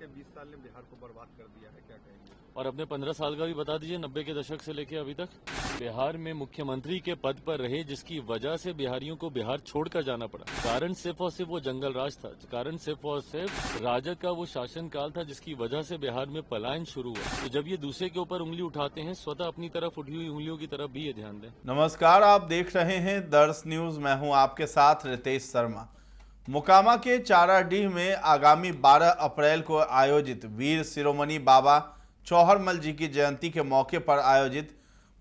के 20 साल ने बिहार को बर्बाद कर दिया है, क्या कहेंगे? और अपने 15 साल का भी बता दीजिए, 90 के दशक से लेके अभी तक बिहार में मुख्यमंत्री के पद पर रहे, जिसकी वजह से बिहारियों को बिहार छोड़कर जाना पड़ा। कारण सिर्फ और सिर्फ वो जंगल राज था, कारण सिर्फ और सिर्फ राजद का वो शासनकाल था, जिसकी वजह से बिहार में पलायन शुरू हुआ। तो जब ये दूसरे के ऊपर उंगली उठाते हैं, स्वतः अपनी तरफ उठी हुई उंगलियों की तरफ भी ये ध्यान दें। नमस्कार, आप देख रहे हैं दर्श न्यूज। मैं हूं आपके साथ रितेश शर्मा। मोकामा के चाराडीह में आगामी 12 अप्रैल को आयोजित वीर शिरोमणि बाबा चौहरमल जी की जयंती के मौके पर आयोजित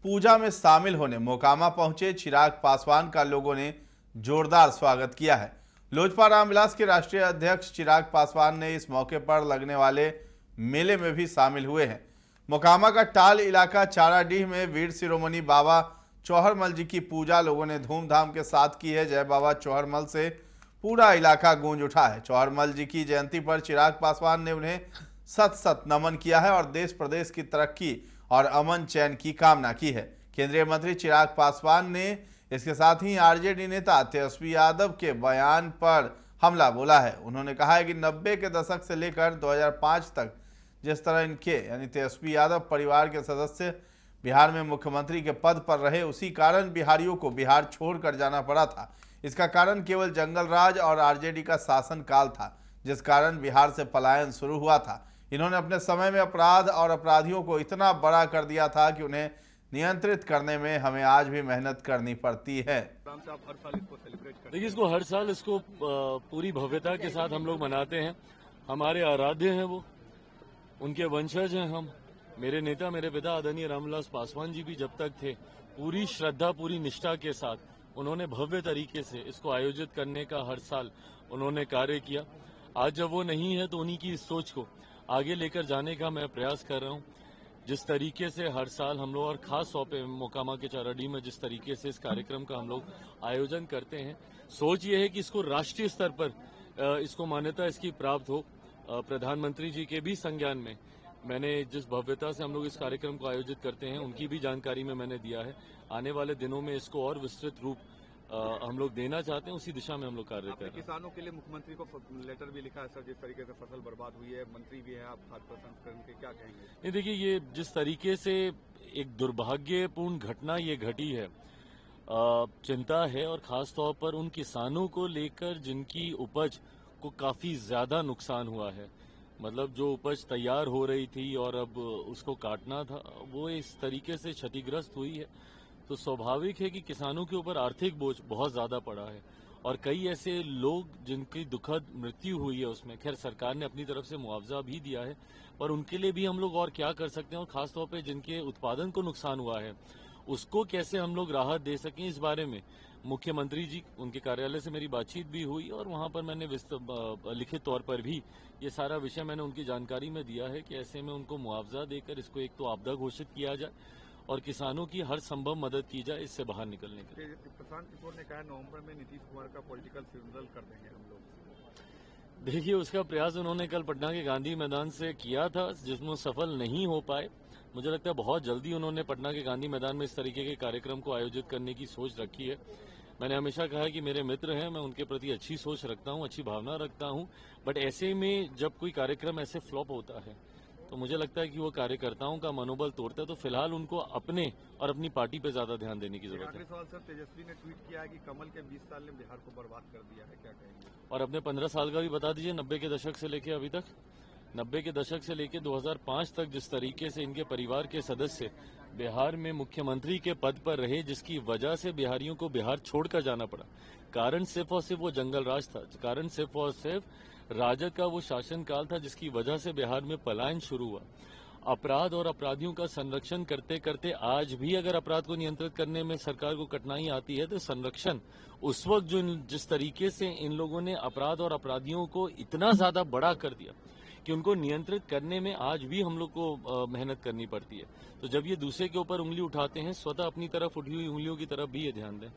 पूजा में शामिल होने मोकामा पहुंचे चिराग पासवान का लोगों ने जोरदार स्वागत किया है। लोजपा रामविलास के राष्ट्रीय अध्यक्ष चिराग पासवान ने इस मौके पर लगने वाले मेले में भी शामिल हुए हैं। मोकामा का टाल इलाका चाराडीह में वीर शिरोमणि बाबा चौहरमल जी की पूजा लोगों ने धूमधाम के साथ की है। जय बाबा चौहरमल से पूरा इलाका गूंज उठा है। चौहरमल जी की जयंती पर चिराग पासवान ने उन्हें सत सत नमन किया है और देश प्रदेश की तरक्की और अमन चैन की कामना की है। केंद्रीय मंत्री चिराग पासवान ने इसके साथ ही आरजेडी नेता तेजस्वी यादव के बयान पर हमला बोला है। उन्होंने कहा है कि 90 के दशक से लेकर 2005 तक जिस तरह इनके यानी तेजस्वी यादव परिवार के सदस्य बिहार में मुख्यमंत्री के पद पर रहे, उसी कारण बिहारियों को बिहार छोड़कर जाना पड़ा था। इसका कारण केवल जंगल राज और आरजेडी का शासन काल था, जिस कारण बिहार से पलायन शुरू हुआ था। इन्होंने अपने समय में अपराध और अपराधियों को इतना बड़ा कर दिया था कि उन्हें नियंत्रित करने में हमें आज भी मेहनत करनी पड़ती है। देखिए, इसको हर साल इसको पूरी भव्यता के साथ हम लोग मनाते हैं। हमारे आराध्य हैं वो, उनके वंशज हैं हम। मेरे नेता, मेरे पिता आदरणीय रामविलास पासवान जी भी जब तक थे, पूरी श्रद्धा, पूरी निष्ठा के साथ उन्होंने भव्य तरीके से इसको आयोजित करने का हर साल उन्होंने कार्य किया। आज जब वो नहीं है तो उन्हीं की इस सोच को आगे लेकर जाने का मैं प्रयास कर रहा हूँ। जिस तरीके से हर साल हम लोग, और खास तौर पे मोकामा के चाराडीह में जिस तरीके से इस कार्यक्रम का हम लोग आयोजन करते हैं, सोच ये है कि इसको राष्ट्रीय स्तर पर इसको मान्यता इसकी प्राप्त हो। प्रधानमंत्री जी के भी संज्ञान में मैंने जिस भव्यता से हम लोग इस कार्यक्रम को आयोजित करते हैं, उनकी भी जानकारी में मैंने दिया है। आने वाले दिनों में इसको और विस्तृत रूप हम लोग देना चाहते हैं, उसी दिशा में हम लोग कार्य कर रहे हैं। किसानों के लिए मुख्यमंत्री को लेटर भी लिखा है सर, जिस तरीके से फसल बर्बाद हुई है, मंत्री भी हैं आप खाद्य प्रसंस्करण के, क्या कहेंगे? नहीं, देखिए, ये जिस तरीके से एक दुर्भाग्यपूर्ण घटना ये घटी है, चिंता है, और खास तौर पर उन किसानों को लेकर जिनकी उपज को काफी ज्यादा नुकसान हुआ है। मतलब जो उपज तैयार हो रही थी और अब उसको काटना था, वो इस तरीके से क्षतिग्रस्त हुई है, तो स्वाभाविक है कि किसानों के ऊपर आर्थिक बोझ बहुत ज्यादा पड़ा है। और कई ऐसे लोग जिनकी दुखद मृत्यु हुई है उसमें, खैर सरकार ने अपनी तरफ से मुआवजा भी दिया है, पर उनके लिए भी हम लोग और क्या कर सकते हैं, और खासतौर पे जिनके उत्पादन को नुकसान हुआ है उसको कैसे हम लोग राहत दे सकें, इस बारे में मुख्यमंत्री जी, उनके कार्यालय से मेरी बातचीत भी हुई और वहां पर मैंने लिखित तौर पर भी ये सारा विषय मैंने उनकी जानकारी में दिया है कि ऐसे में उनको मुआवजा देकर इसको एक तो आपदा घोषित किया जाए और किसानों की हर संभव मदद की जाए इससे बाहर निकलने के लिए। प्रशांत किशोर ने कहा नवंबर में नीतीश कुमार का पॉलिटिकल फ्यूनरल कर देंगे हम लोग। देखिए, उसका प्रयास उन्होंने कल पटना के गांधी मैदान से किया था, जिसमें सफल नहीं हो पाए। मुझे लगता है बहुत जल्दी उन्होंने पटना के गांधी मैदान में इस तरीके के कार्यक्रम को आयोजित करने की सोच रखी है। मैंने हमेशा कहा है कि मेरे मित्र हैं, मैं उनके प्रति अच्छी सोच रखता हूं, अच्छी भावना रखता हूं, बट ऐसे में जब कोई कार्यक्रम ऐसे फ्लॉप होता है तो मुझे लगता है कि वो कार्यकर्ताओं का मनोबल तोड़ता है। तो फिलहाल उनको अपने और अपनी पार्टी पे ज्यादा ध्यान देने की जरूरत है। सवाल सर, तेजस्वी ने ट्वीट किया है कि कमल के 20 साल ने बिहार को बर्बाद कर दिया है, क्या कहेंगे? और अपने 15 साल का भी बता दीजिए, 90 के दशक से लेके अभी तक 90 के दशक से लेकर 2005 तक जिस तरीके से इनके परिवार के सदस्य बिहार में मुख्यमंत्री के पद पर रहे, जिसकी वजह से बिहारियों को बिहार छोड़कर जाना पड़ा। कारण सिर्फ और सिर्फ वो जंगल राज था, कारण सिर्फ और सिर्फ राजद का वो शासनकाल था, जिसकी वजह से बिहार में पलायन शुरू हुआ। अपराध और अपराधियों का संरक्षण करते करते आज भी अगर अपराध को नियंत्रित करने में सरकार को कठिनाई आती है, तो संरक्षण उस वक्त जिस तरीके से इन लोगों ने अपराध और अपराधियों को इतना ज्यादा बड़ा कर दिया कि उनको नियंत्रित करने में आज भी हम लोग को मेहनत करनी पड़ती है। तो जब ये दूसरे के ऊपर उंगली उठाते हैं, स्वतः अपनी तरफ उठी हुई उंगलियों की तरफ भी ये ध्यान दें।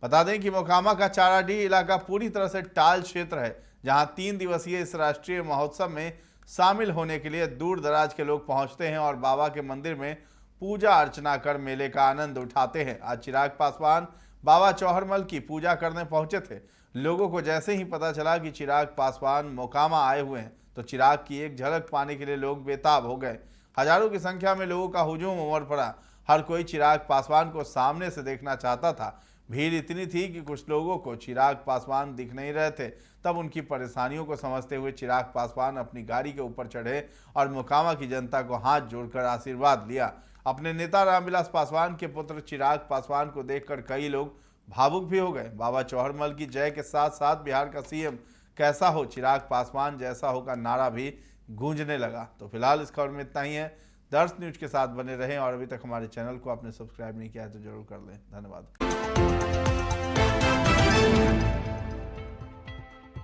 बता दें कि मोकामा का चाराडीह इलाका पूरी तरह से टाल क्षेत्र है, जहां 3 दिवसीय इस राष्ट्रीय महोत्सव में शामिल होने के लिए दूर दराज के लोग पहुंचते हैं और बाबा के मंदिर में पूजा अर्चना कर मेले का आनंद उठाते हैं। आज चिराग पासवान बाबा चौहरमल की पूजा करने पहुंचे थे। लोगों को जैसे ही पता चला कि चिराग पासवान मोकामा आए हुए हैं तो चिराग की एक झलक पाने के लिए लोग बेताब हो गए। हजारों की संख्या में लोगों का हुजूम उमड़ पड़ा। हर कोई चिराग पासवान को सामने से देखना चाहता था। भीड़ इतनी थी कि कुछ लोगों को चिराग पासवान दिख नहीं रहे थे। तब उनकी परेशानियों को समझते हुए चिराग पासवान अपनी गाड़ी के ऊपर चढ़े और मोकामा की जनता को हाथ जोड़कर आशीर्वाद लिया। अपने नेता रामविलास पासवान के पुत्र चिराग पासवान को देखकर कई लोग भावुक भी हो गए। बाबा चौहड़मल की जय के साथ साथ बिहार का सीएम कैसा हो चिराग पासवान जैसा हो का नारा भी गूंजने लगा। तो फिलहाल इस खबर में इतना ही है। दर्श न्यूज के साथ बने रहें और अभी तक हमारे चैनल को आपने सब्सक्राइब नहीं किया है तो जरूर कर लें। धन्यवाद।